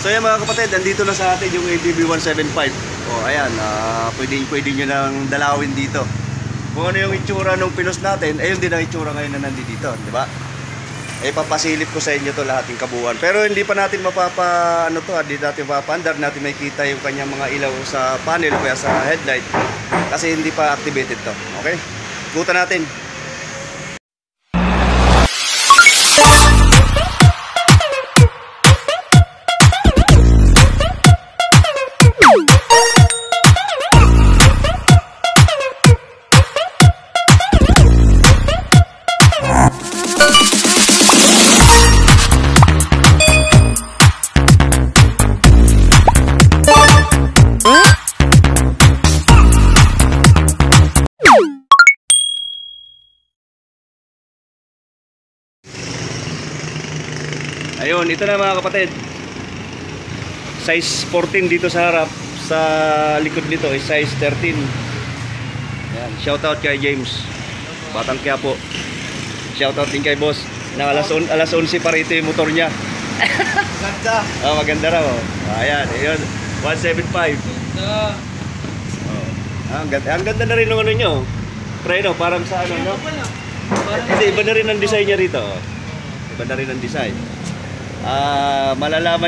So yan mga kapatid, nandito na sa atin yung ADB 175. O ayan, pwede nyo nang dalawin dito. Kung ano yung itsura nung pinos natin, ayun din ang itsura ngayon na nandito, di ba? Eh papasilip ko sa inyo to lahat yung kabuuan. Pero hindi pa natin hindi natin mapapandar, natin makikita yung kanyang mga ilaw sa panel o kaya sa headlight. Kasi hindi pa activated to. Okay? Ikutan natin. Ayun, ito na mga kapatid. Size 14 dito sa harap. Sa likod nito is size 13. Yan, shoutout kay James Batang Quiapo. Shoutout din kay boss na alas 11 pa rito yung motor niya. Maganda. Maganda raw. Ayan, ayun, 175. Ang ganda na rin ng ano nyo. Preno, parang sa ano, no? Hindi, iba na rin ang design niya rito. Iba na rin ang design. Malalaman.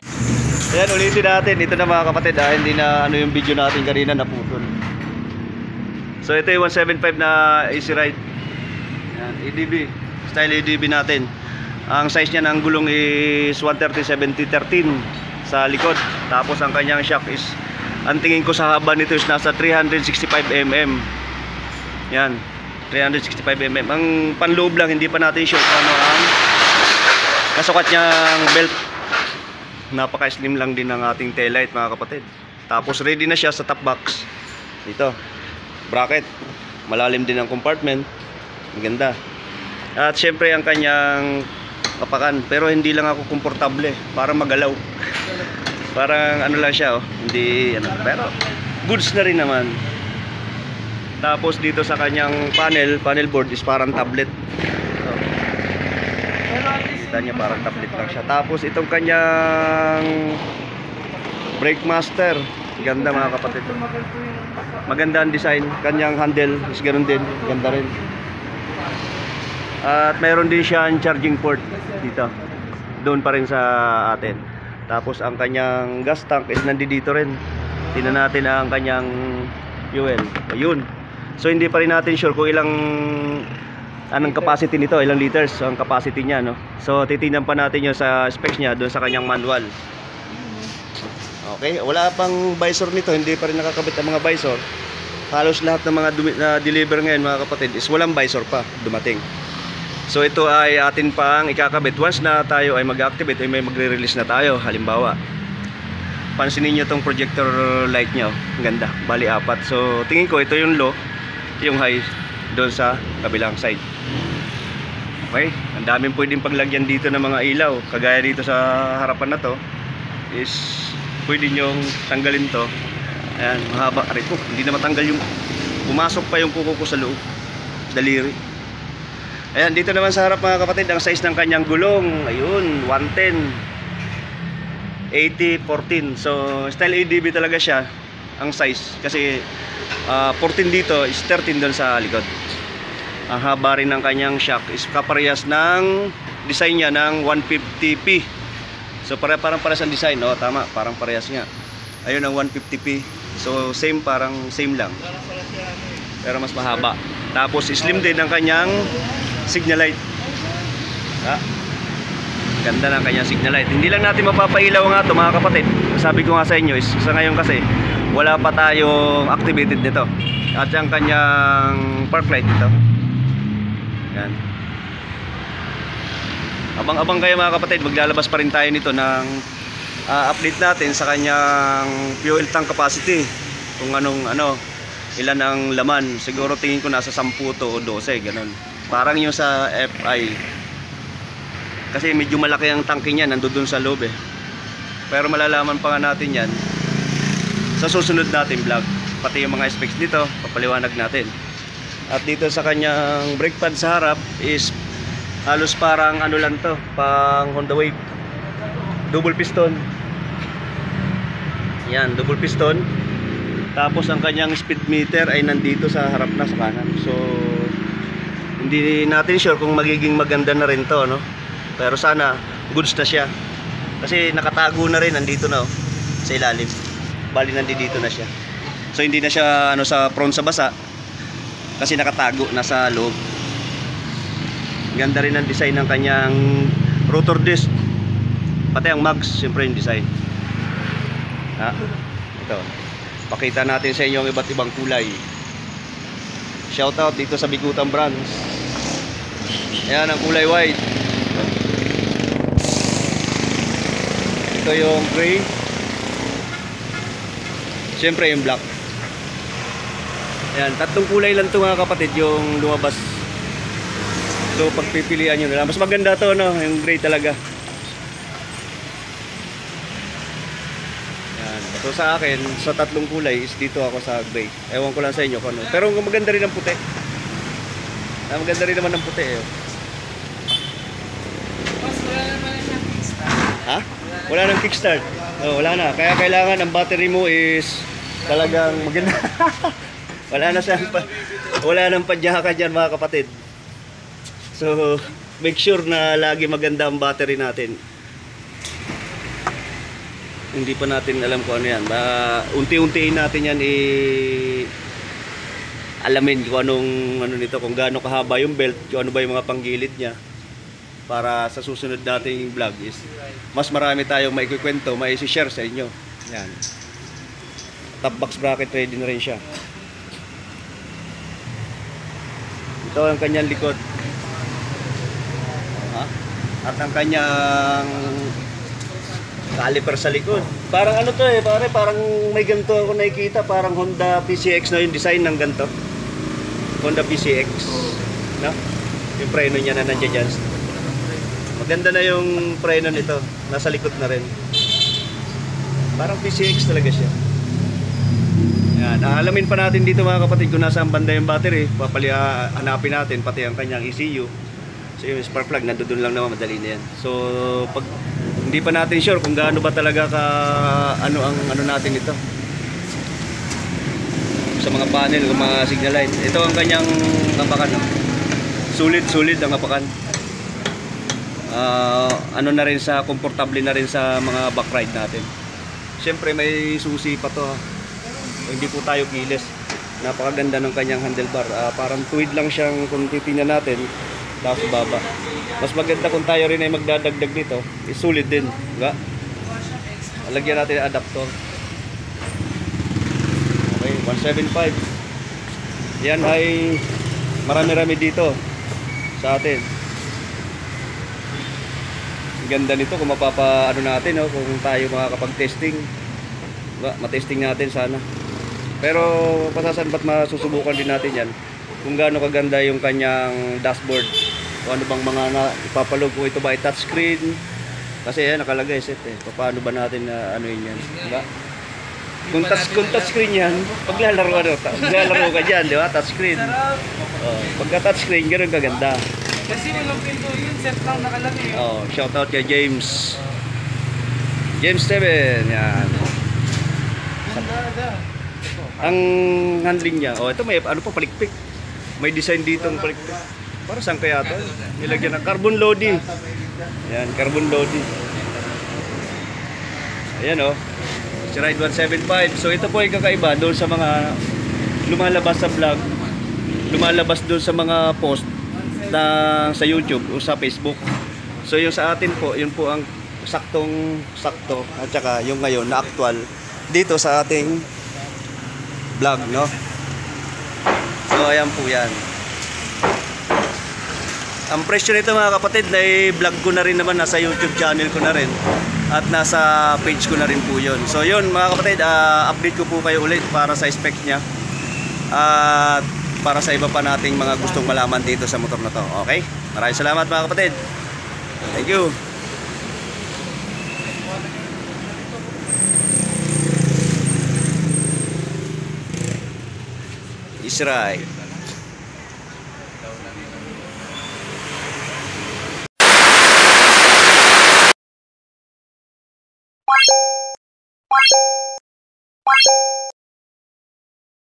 Ayan, ulitin natin. Ito na mga kapatid, hindi na ano yung video natin kanina naputol. So ito yung 175 na Easy Ride. Ayan, ADB, style ADB natin. Ang size niya ng gulong is 130/70/13 sa likod. Tapos ang kanyang shock is, ang tingin ko sa haba nito is nasa 365 mm. Yan, 365 mm. Ang panloob lang, hindi pa natin sure ano ang kasukat niyang belt. Napaka-slim lang din ng ating taillight mga kapatid. Tapos ready na siya sa top box. Dito, bracket. Malalim din ang compartment. Maganda. At syempre ang kanyang kapakan. Pero hindi lang ako komportable. Parang magalaw. Parang ano lang siya, oh. Hindi ano, pero goods na rin naman. Tapos dito sa kanyang panel board is parang tablet. Kita niya parang tablet lang siya. Tapos itong kanyang brake master, ganda mga kapatid. Maganda ang design. Kanyang handle is ganoon din, ganda rin. At mayroon din siya ang charging port dito. Doon pa rin sa atin. Tapos ang kanyang gas tank is nandito rin. Tingnan natin ang kanyang fuel. Ayun. So hindi pa rin natin sure kung anong capacity nito, ilang liters ang capacity niya, no? So titingnan pa natin 'yung sa specs niya doon sa kanyang manual. Okay, wala pang visor nito, hindi pa rin nakakabit ang mga visor. Halos lahat ng mga na deliver ngayon mga kapatid is walang visor pa dumating. So ito ay atin pang ikakabit once na tayo ay mag-activate, ay may magre-release na tayo. Halimbawa, pansinin niyo tong projector light niya, ang ganda, bali 4. So tingin ko ito yung low, yung high doon sa kabilang side. Okay, ang daming pwedeng paglagyan dito ng mga ilaw. Kagaya dito sa harapan na to is pwede nyong tanggalin to. Ayan, mahaba. Aray ko, hindi na matanggal yung, pumasok pa yung kuko ko sa loob, daliri. Ayan, dito naman sa harap mga kapatid, ang size ng kanyang gulong, ayun, 110 80/14. So style ADB talaga siya ang size. Kasi 14 dito is 13 doon sa likod. Ang haba rin ng kanyang shock is kaparehas ng design niya ng 150p. So parang parehas ang design, no? Tama, parang parehas nga. Ayun ang 150p. So same, parang same lang. Pero mas mahaba. Tapos slim din ang kanyang signal light. Ganda ng kanyang signal light. Hindi lang natin mapapailaw nga ito mga kapatid. Sabi ko nga sa inyo is sa ngayon kasi wala pa tayong activated nito. At yung kanyang park light dito. Yan. Abang-abang kayo mga kapatid, maglalabas pa rin tayo nito ng update natin sa kanyang fuel tank capacity. Kung ilan ang laman. Siguro tingin ko nasa 10 to o 12, ganun. Parang yung sa FI. Kasi medyo malaki ang tangke niya, nandoon sa loob eh. Pero malalaman pa nga natin yan sa susunod natin vlog. Pati yung mga specs dito, papaliwanag natin. At dito sa kanyang brake pad sa harap is halos parang ano lang to, pang Honda Wave, double piston. Yan, double piston. Tapos ang kanyang speed meter ay nandito sa harap na, sa kanan. So hindi natin sure kung magiging maganda na rin to, no? Pero sana goods na siya. Kasi nakatago na rin, nandito na oh, sa ilalim. Bali nandito na siya. So hindi na siya ano sa prone sa basa. Kasi nakatago na sa loob. Ganda rin ang design ng kanyang rotor disc. Pati ang mags, siyempre yung design. Ha? Ito. Pakita natin sa inyo ang iba't ibang kulay. Shoutout dito sa Bigutan Brands. Ayan ang kulay white. Ito yung gray. Siyempre yung black. Ayan, tatlong kulay lang ito mga kapatid yung lumabas. So pagpipilian nyo na lang. Mas maganda to, no? Yung gray talaga. So sa akin, sa tatlong kulay is dito ako sa gray. Ewan ko lang sa inyo kung ano. Pero maganda rin ang puti. Maganda rin naman ang puti eh. Wala naman siyang kickstart. Ha? Wala nang kickstart. Oh, wala na. Kaya kailangan ang battery mo is talagang maganda. Wala nang padyaka dyan mga kapatid. So make sure na lagi maganda ang battery natin. Hindi pa natin alam kung ano yan. Unti-untiin natin yan alamin kung anong ano nito, kung gaano kahaba yung belt, kung ano ba yung mga panggilid niya. Para sa susunod nating vlog is mas marami tayong maikikwento, mai-share sa inyo. Yan. Top box bracket ready na rin siya. Ito ang kanyang likod. At ang kanyang caliper sa likod. Parang ano to eh, pare, parang may ganito ako nakikita, parang Honda PCX na yung design ng ganito. Honda PCX. No? Yung preno niya na nandiyan dyan. Maganda na yung preno nito. Nasa likod na rin. Parang PCX talaga siya. Yan. Alamin pa natin dito mga kapatid kung nasa banda yung battery. Hanapin natin pati ang kanyang ECU. So yung spark plug, nandoon lang naman, madali na yan. So pag hindi pa natin sure kung gaano ba talaga ka ano ang ano natin ito sa mga panel, kung mga signal light. Ito ang kanyang apakan. Sulit ang apakan. Ano na rin sa komportable na rin sa mga back ride natin. Siyempre may susi pa to. Hindi po tayo kiles. Napakaganda ng kanyang handlebar. Parang tuwid lang siyang kung titingnan natin. Tapos baba. Mas maganda kung tayo rin ay magdadagdag nito. Sulit din, diba? Lagyan natin ang adapter. Okay, 175. Yan ay marami-rami dito sa atin. Ganda nito kung mapapa-ano natin, no? Kung tayo makakapag-testing. Diba? Matesting natin sana. Pero pasasan ba't masusubukan din natin yan kung gaano kaganda yung kanyang dashboard. Kung ano bang mga ipapalog, kung ito ba ay touchscreen. Kasi yan nakalagay set eh. Paano ba natin na ano yun yan, diba? Kung touchscreen yan, maglalaro ka dyan, di ba? Touchscreen. Pagka touchscreen, ganoon kaganda. Kasi walang pinto yun, set lang nakalagay. Shoutout kay James 7, yan. Ang handling niya, ito may ano pa, palikpik. May design dito ng palikpik. Para saan kaya ito? Nilagyan ng carbon lodi. Yan, carbon lodi. Ayan si Ride 175. So ito po ay kakaiba doon sa mga lumalabas sa vlog, lumalabas doon sa mga post na sa YouTube o sa Facebook. So yung sa atin po, yun po ang sakto at saka yung ngayon na actual dito sa ating vlog, no? So ayan po yan. Ang presyo nito mga kapatid na i-vlog ko na rin naman, nasa YouTube channel ko na rin at nasa page ko na rin po yun. So yun mga kapatid, update ko po kayo ulit para sa spec nya at para sa iba pa nating mga gustong malaman dito sa motor na to. Okay? Maraming salamat mga kapatid. Thank you. Is right.